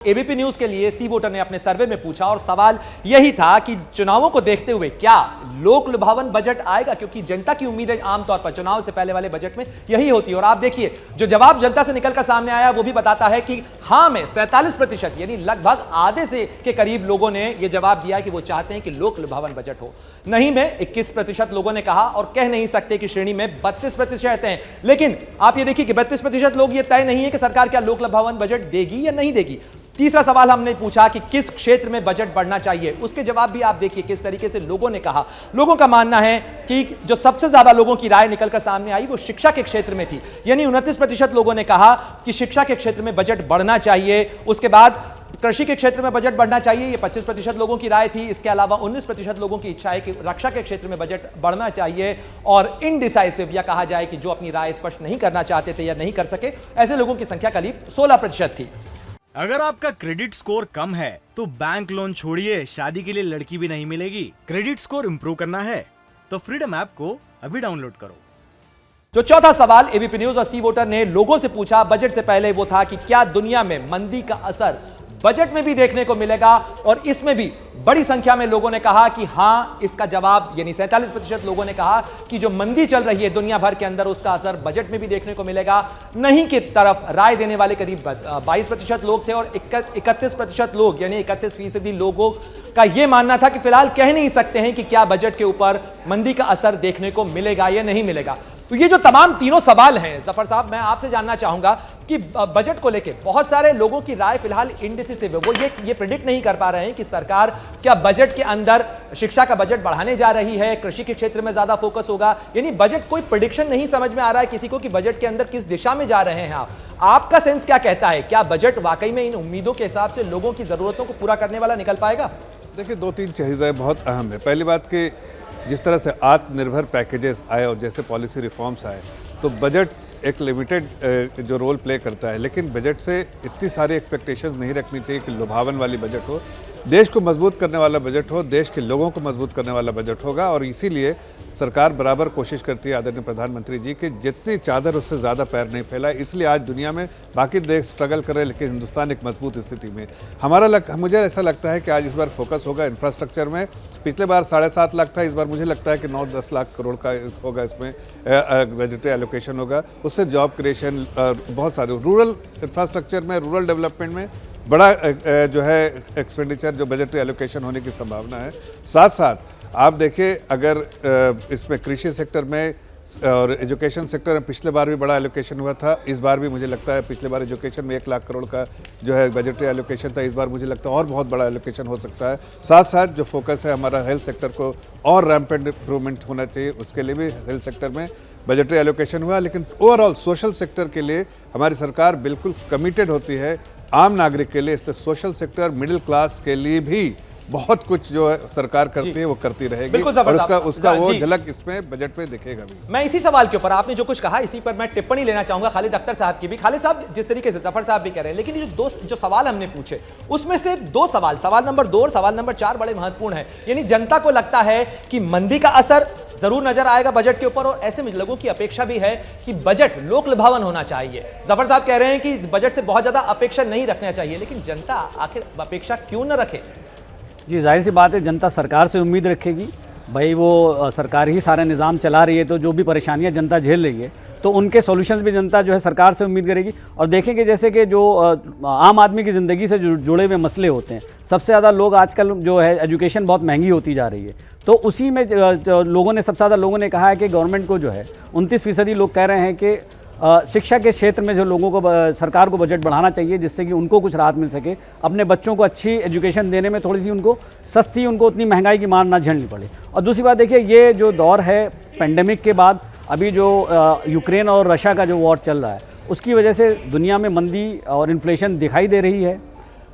ABP news के लिए सी voter ने अपने सर्वे में पूछा और सवाल यही था कि चुनावों को देखते हुए क्या लोक लुभावन बजट आएगा, क्योंकि जनता की उम्मीदें आमतौर पर चुनाव से पहले वाले बजट में यही होती है। और आप देखिए जो जवाब जनता से निकलकर सामने आया वो भी बताता है कि हां में 47% यानी लगभग आधे से के करीब लोगों ने यह जवाब दिया कि वो चाहते हैं कि लोक लुभावन बजट हो। नहीं में 21% लोगों ने कहा और कह नहीं सकते कि श्रेणी में 32% हैं। लेकिन आप ये देखिए कि 32% लोग ये तय नहीं है कि सरकार क्या लोक लुभावन बजट देगी या नहीं देगी। तीसरा सवाल हमने पूछा कि किस क्षेत्र में बजट बढ़ना चाहिए, उसके जवाब भी आप देखिए किस तरीके से लोगों ने कहा। लोगों का मानना है कि जो सबसे ज्यादा लोगों की राय निकलकर सामने आई वो शिक्षा के क्षेत्र में थी, यानी 29% लोगों ने कहा कि शिक्षा के क्षेत्र में बजट बढ़ना चाहिए। उसके बाद कृषि के क्षेत्र में बजट बढ़ना चाहिए, ये 25% लोगों की राय थी। इसके अलावा 19% लोगों की इच्छा है कि रक्षा के क्षेत्र में बजट बढ़ना चाहिए। और इनडिसाइसिव या कहा जाए कि जो अपनी राय स्पष्ट नहीं करना चाहते थे या नहीं कर सके, ऐसे लोगों की संख्या करीब 16% थी। अगर आपका क्रेडिट स्कोर कम है तो बैंक लोन छोड़िए, शादी के लिए लड़की भी नहीं मिलेगी। क्रेडिट स्कोर इंप्रूव करना है तो फ्रीडम ऐप को अभी डाउनलोड करो। जो चौथा सवाल एबीपी न्यूज और सी वोटर ने लोगों से पूछा बजट से पहले वो था कि क्या दुनिया में मंदी का असर बजट में भी देखने को मिलेगा, और इसमें भी बड़ी संख्या में लोगों ने कहा कि हां। इसका जवाब यानी 47% लोगों ने कहा कि जो मंदी चल रही है दुनिया भर के अंदर उसका असर बजट में भी देखने को मिलेगा। नहीं की तरफ राय देने वाले करीब 22% लोग थे और 31% लोग यानी 31% लोगों का यह मानना था कि फिलहाल कह नहीं सकते हैं कि क्या बजट के ऊपर मंदी का असर देखने को मिलेगा या नहीं मिलेगा। तो ये जो तमाम तीनों सवाल हैं जफर साहब, मैं आपसे जानना चाहूंगा कि बजट को लेकर बहुत सारे लोगों की राय फिलहाल इंडिसिसिव है। वो ये प्रेडिक्ट नहीं कर पा रहे हैं कि सरकार क्या बजट के अंदर शिक्षा का बजट बढ़ाने जा रही है, कृषि के क्षेत्र में ज्यादा फोकस होगा, यानी बजट कोई प्रेडिक्शन नहीं समझ में आ रहा है किसी को कि बजट के अंदर किस दिशा में जा रहे हैं। आपका सेंस क्या कहता है, क्या बजट वाकई में इन उम्मीदों के हिसाब से लोगों की जरूरतों को पूरा करने वाला निकल पाएगा? देखिए, 2-3 चीज़ें बहुत अहम है। पहली बात कि जिस तरह से आत्मनिर्भर पैकेजेस आए और जैसे पॉलिसी रिफॉर्म्स आए, तो बजट एक लिमिटेड जो रोल प्ले करता है, लेकिन बजट से इतनी सारी एक्सपेक्टेशंस नहीं रखनी चाहिए कि लुभावन वाली बजट हो। देश को मजबूत करने वाला बजट हो, देश के लोगों को मजबूत करने वाला बजट होगा। और इसीलिए सरकार बराबर कोशिश करती है, आदरणीय प्रधानमंत्री जी, कि जितनी चादर उससे ज़्यादा पैर नहीं फैलाए। इसलिए आज दुनिया में बाकी देश स्ट्रगल कर रहे हैं, लेकिन हिंदुस्तान एक मजबूत स्थिति में। मुझे ऐसा लगता है कि आज इस बार फोकस होगा इंफ्रास्ट्रक्चर में। पिछले बार 7.5 लाख था, इस बार मुझे लगता है कि 9-10 लाख करोड़ का होगा, इसमें बजटरी एलोकेशन होगा। उससे जॉब क्रिएशन, बहुत सारे रूरल इंफ्रास्ट्रक्चर में, रूरल डेवलपमेंट में बड़ा जो है एक्सपेंडिचर, जो बजटरी एलोकेशन होने की संभावना है। साथ साथ आप देखिए, अगर इसमें कृषि सेक्टर में और एजुकेशन सेक्टर में पिछले बार भी बड़ा एलोकेशन हुआ था, इस बार भी मुझे लगता है पिछले बार एजुकेशन में 1 लाख करोड़ का जो है बजटरी एलोकेशन था, इस बार मुझे लगता है और बहुत बड़ा एलोकेशन हो सकता है। साथ साथ जो फोकस है हमारा हेल्थ सेक्टर को और रैम्पेंट इंप्रूवमेंट होना चाहिए, उसके लिए भी हेल्थ सेक्टर में बजटरी एलोकेशन हुआ। लेकिन ओवरऑल सोशल सेक्टर के लिए हमारी सरकार बिल्कुल कमिटेड होती है, आम नागरिक के लिए। इसलिए सोशल सेक्टर, मिडिल क्लास के लिए भी बहुत कुछ जो है सरकार करती है वो करती रहेगी, और उसका वो झलक इसमें बजट में दिखेगा भी। मैं इसी सवाल के ऊपर, आपने जो कुछ कहा इसी पर मैं टिप्पणी लेना चाहूंगा खालिद अख्तर साहब की भी। खालिद साहब, जिस तरीके से जफर साहब भी कह रहे हैं, लेकिन ये जो सवाल हमने पूछे उसमें से 2 सवाल, सवाल नंबर 2 और सवाल नंबर 4 बड़े महत्वपूर्ण है। यानी जनता को लगता है कि मंदी का असर जरूर नजर आएगा बजट के ऊपर, और ऐसे में लोगों की अपेक्षा भी है कि बजट लोक लुभावन होना चाहिए। जफर साहब कह रहे हैं कि बजट से बहुत ज्यादा अपेक्षा नहीं रखना चाहिए, लेकिन जनता आखिर अपेक्षा क्यों न रखे? जी, जाहिर सी बात है, जनता सरकार से उम्मीद रखेगी। भाई वो सरकार ही सारा निज़ाम चला रही है, तो जो भी परेशानियां जनता झेल रही है तो उनके सॉल्यूशंस भी जनता जो है सरकार से उम्मीद करेगी। और देखेंगे जैसे कि जो आम आदमी की ज़िंदगी से जुड़े हुए मसले होते हैं, सबसे ज़्यादा लोग आजकल जो है एजुकेशन बहुत महंगी होती जा रही है, तो उसी में लोगों ने सबसे ज़्यादा लोगों ने कहा है कि गवर्नमेंट को जो है 29% लोग कह रहे हैं कि शिक्षा के क्षेत्र में जो लोगों को सरकार को बजट बढ़ाना चाहिए, जिससे कि उनको कुछ राहत मिल सके, अपने बच्चों को अच्छी एजुकेशन देने में थोड़ी सी उनको सस्ती, उनको उतनी महंगाई की मार ना झेलनी पड़े। और दूसरी बात देखिए, ये जो दौर है पेंडेमिक के बाद, अभी जो यूक्रेन और रशिया का जो वॉर चल रहा है, उसकी वजह से दुनिया में मंदी और इन्फ्लेशन दिखाई दे रही है।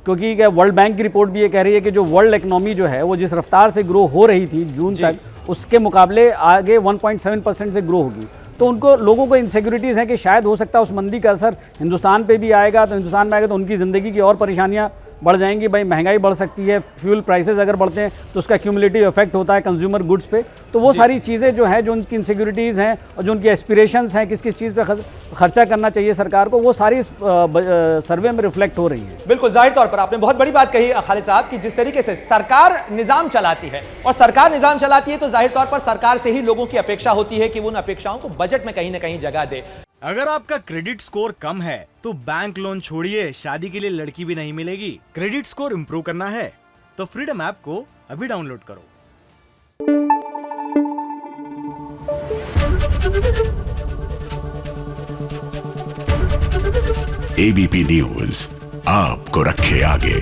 क्योंकि वर्ल्ड बैंक की रिपोर्ट भी ये कह रही है कि जो वर्ल्ड इकनॉमी जो है वो जिस रफ्तार से ग्रो हो रही थी जून तक, उसके मुकाबले आगे 1.7% से ग्रो होगी। तो उनको लोगों को इनसिक्योरिटीज़ हैं कि शायद हो सकता है उस मंदी का असर हिंदुस्तान पे भी आएगा, तो हिंदुस्तान में आएगा तो उनकी ज़िंदगी की और परेशानियां बढ़ जाएंगी, भाई महंगाई बढ़ सकती है, फ्यूल प्राइसेस अगर बढ़ते हैं तो उसका क्यूमुलेटिव इफेक्ट होता है कंज्यूमर गुड्स पे। तो वो सारी चीज़ें जो है, जो उनकी इनसिक्योरिटीज़ हैं और जो उनकी एस्पिरेशंस हैं, किस किस चीज़ पे खर्चा करना चाहिए सरकार को, वो सारी सर्वे में रिफ्लेक्ट हो रही है। बिल्कुल, जाहिर तौर पर आपने बहुत बड़ी बात कही खालिद साहब कि जिस तरीके से सरकार निजाम चलाती है और सरकार निजाम चलाती है तो जाहिर तौर पर सरकार से ही लोगों की अपेक्षा होती है कि वो उन अपेक्षाओं को बजट में कहीं ना कहीं जगह दे। अगर आपका क्रेडिट स्कोर कम है तो बैंक लोन छोड़िए, शादी के लिए लड़की भी नहीं मिलेगी। क्रेडिट स्कोर इंप्रूव करना है तो फ्रीडम ऐप को अभी डाउनलोड करो। एबीपी न्यूज आपको रखे आगे।